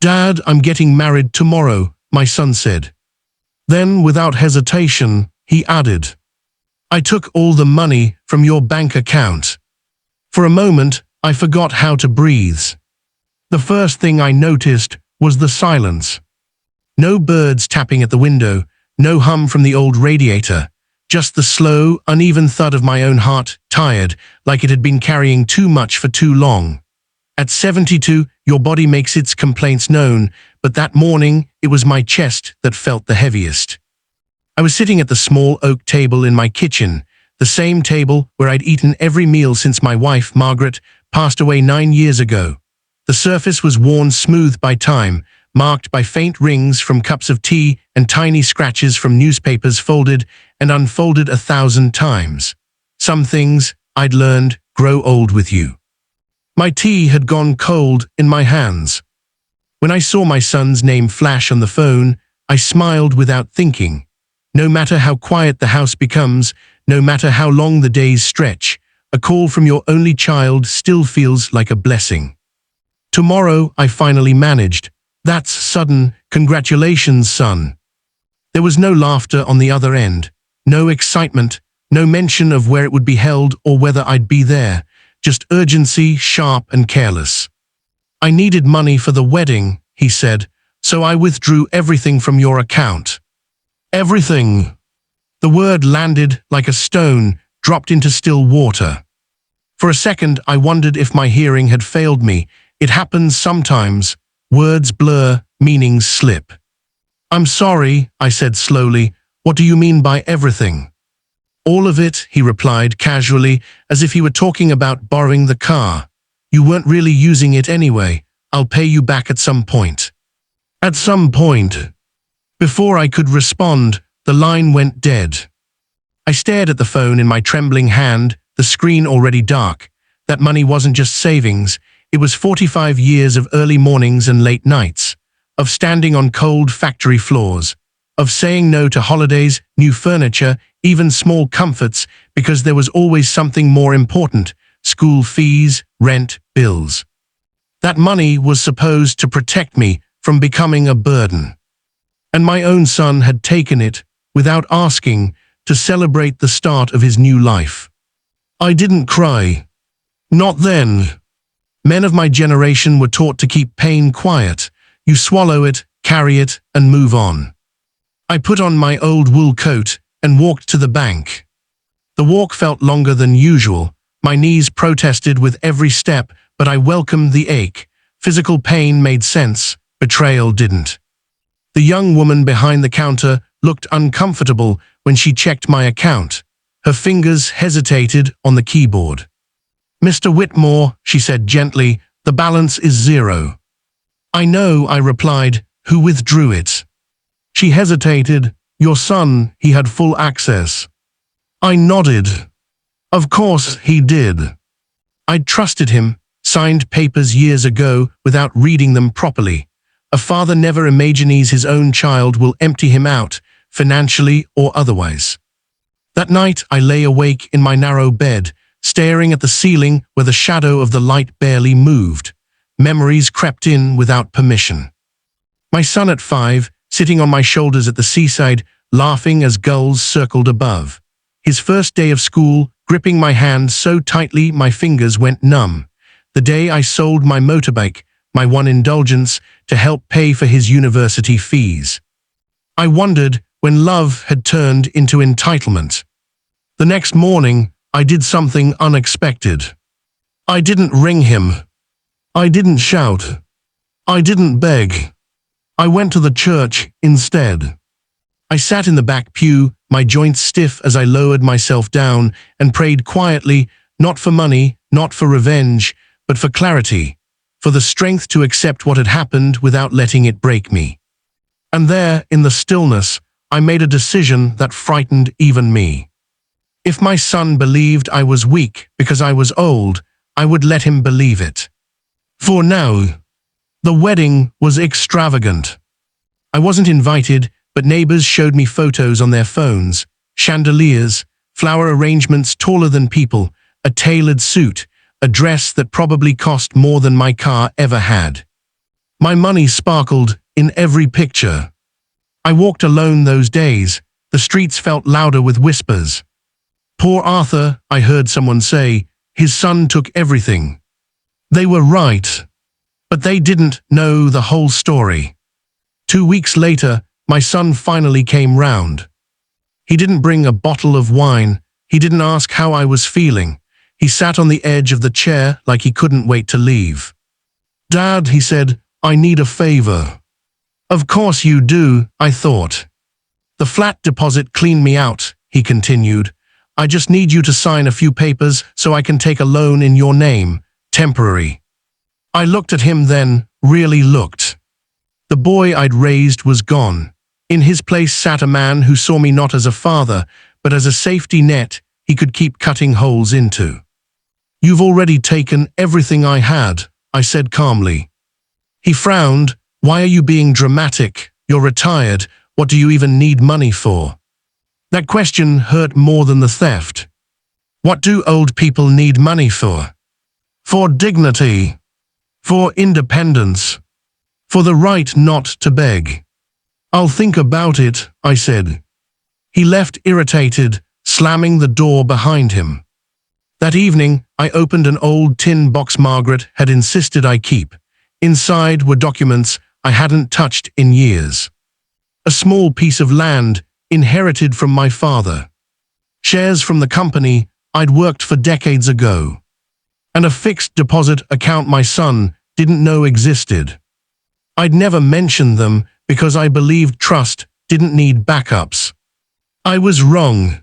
"Dad, I'm getting married tomorrow," my son said. Then, without hesitation, he added, "I took all the money from your bank account." For a moment, I forgot how to breathe. The first thing I noticed was the silence. No birds tapping at the window, no hum from the old radiator, just the slow, uneven thud of my own heart, tired, like it had been carrying too much for too long. At 72, your body makes its complaints known, but that morning, it was my chest that felt the heaviest. I was sitting at the small oak table in my kitchen, the same table where I'd eaten every meal since my wife, Margaret, passed away 9 years ago. The surface was worn smooth by time, marked by faint rings from cups of tea and tiny scratches from newspapers folded and unfolded 1,000 times. Some things, I'd learned, grow old with you. My tea had gone cold in my hands. When I saw my son's name flash on the phone, I smiled without thinking. No matter how quiet the house becomes, no matter how long the days stretch, a call from your only child still feels like a blessing. Tomorrow, I finally managed. "That's sudden. Congratulations, son." There was no laughter on the other end, no excitement, no mention of where it would be held or whether I'd be there, just urgency, sharp and careless. "I needed money for the wedding," he said, "so I withdrew everything from your account." "Everything." The word landed like a stone, dropped into still water. For a second, I wondered if my hearing had failed me. It happens sometimes. Words blur, meanings slip. "I'm sorry," I said slowly. "What do you mean by everything?" "All of it," he replied casually, as if he were talking about borrowing the car. "You weren't really using it anyway. I'll pay you back at some point." "At some point." Before I could respond, the line went dead. I stared at the phone in my trembling hand, the screen already dark. That money wasn't just savings. It was 45 years of early mornings and late nights, of standing on cold factory floors, of saying no to holidays, new furniture, even small comforts, because there was always something more important: school fees, rent, bills. That money was supposed to protect me from becoming a burden. And my own son had taken it, without asking, to celebrate the start of his new life. I didn't cry. Not then. Men of my generation were taught to keep pain quiet. You swallow it, carry it, and move on. I put on my old wool coat and walked to the bank. The walk felt longer than usual. My knees protested with every step, but I welcomed the ache. Physical pain made sense, betrayal didn't. The young woman behind the counter looked uncomfortable when she checked my account. Her fingers hesitated on the keyboard. "Mr. Whitmore," she said gently, "the balance is 0. "I know," I replied. "Who withdrew it?" She hesitated. "Your son, he had full access." I nodded. Of course he did. I'd trusted him, signed papers years ago without reading them properly. A father never imagines his own child will empty him out, financially or otherwise. That night I lay awake in my narrow bed, staring at the ceiling where the shadow of the light barely moved. Memories crept in without permission. My son at 5, sitting on my shoulders at the seaside, laughing as gulls circled above. His first day of school, gripping my hand so tightly my fingers went numb. The day I sold my motorbike, my one indulgence, to help pay for his university fees. I wondered when love had turned into entitlement. The next morning, I did something unexpected. I didn't ring him. I didn't shout. I didn't beg. I went to the church instead. I sat in the back pew, my joints stiff as I lowered myself down, and prayed quietly, not for money, not for revenge, but for clarity, for the strength to accept what had happened without letting it break me. And there, in the stillness, I made a decision that frightened even me. If my son believed I was weak because I was old, I would let him believe it. For now, the wedding was extravagant. I wasn't invited, but neighbors showed me photos on their phones, chandeliers, flower arrangements taller than people, a tailored suit, a dress that probably cost more than my car ever had. My money sparkled in every picture. I walked alone those days. The streets felt louder with whispers. Poor Arthur, I heard someone say, his son took everything. They were right. But they didn't know the whole story. 2 weeks later, my son finally came round. He didn't bring a bottle of wine. He didn't ask how I was feeling. He sat on the edge of the chair like he couldn't wait to leave. "Dad," he said, "I need a favor." "Of course you do," I thought. "The flat deposit cleaned me out," he continued. "I just need you to sign a few papers so I can take a loan in your name, temporary." I looked at him then, really looked. The boy I'd raised was gone. In his place sat a man who saw me not as a father, but as a safety net he could keep cutting holes into. "You've already taken everything I had," I said calmly. He frowned. "Why are you being dramatic? You're retired. What do you even need money for?" That question hurt more than the theft. What do old people need money for? For dignity. For independence. For the right not to beg. "I'll think about it," I said. He left irritated, slamming the door behind him. That evening, I opened an old tin box Margaret had insisted I keep. Inside were documents I hadn't touched in years. A small piece of land inherited from my father. Shares from the company I'd worked for decades ago. And a fixed deposit account my son didn't know existed. I'd never mentioned them because I believed trust didn't need backups. I was wrong.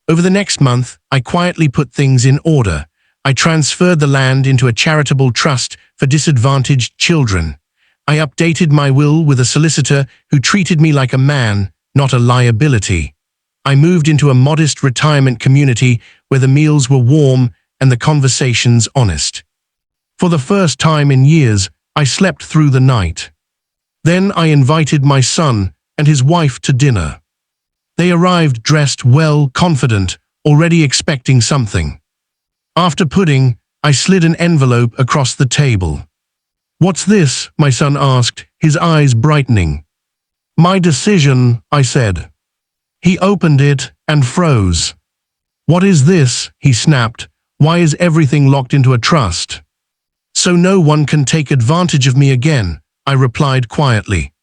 Over the next month, I quietly put things in order. I transferred the land into a charitable trust for disadvantaged children. I updated my will with a solicitor who treated me like a man, not a liability. I moved into a modest retirement community where the meals were warm and the conversations honest. For the first time in years, I slept through the night. Then I invited my son and his wife to dinner. They arrived dressed well, confident, already expecting something. After pudding, I slid an envelope across the table. "What's this?" my son asked, his eyes brightening. "My decision," I said. He opened it and froze. "What is this?" he snapped. "Why is everything locked into a trust?" "So no one can take advantage of me again," I replied quietly.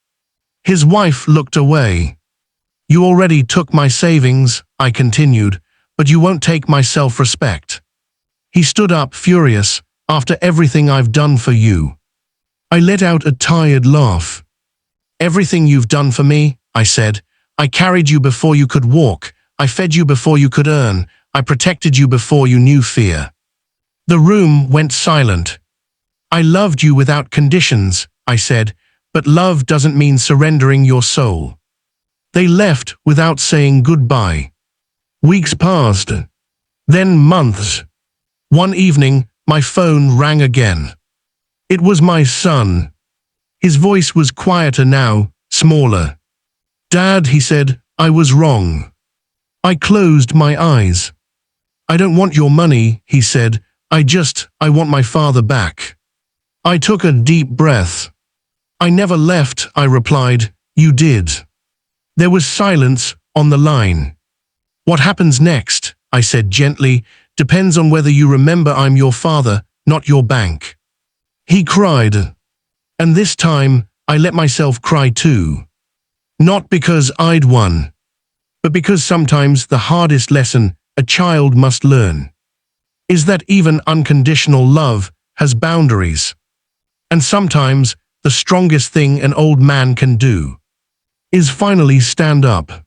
His wife looked away. "You already took my savings," I continued, "but you won't take my self-respect." He stood up furious. "After everything I've done for you." I let out a tired laugh. "Everything you've done for me," I said. "I carried you before you could walk. I fed you before you could earn. I protected you before you knew fear." The room went silent. "I loved you without conditions," I said, "but love doesn't mean surrendering your soul." They left without saying goodbye. Weeks passed. Then months. One evening, my phone rang again. It was my son. His voice was quieter now, smaller. "Dad," he said, "I was wrong." I closed my eyes. "I don't want your money," he said. I want my father back." I took a deep breath. "I never left," I replied. "You did." There was silence on the line. "What happens next," I said gently, "depends on whether you remember I'm your father, not your bank." He cried. And this time, I let myself cry too. Not because I'd won, but because sometimes the hardest lesson a child must learn is that even unconditional love has boundaries. And sometimes the strongest thing an old man can do is finally stand up.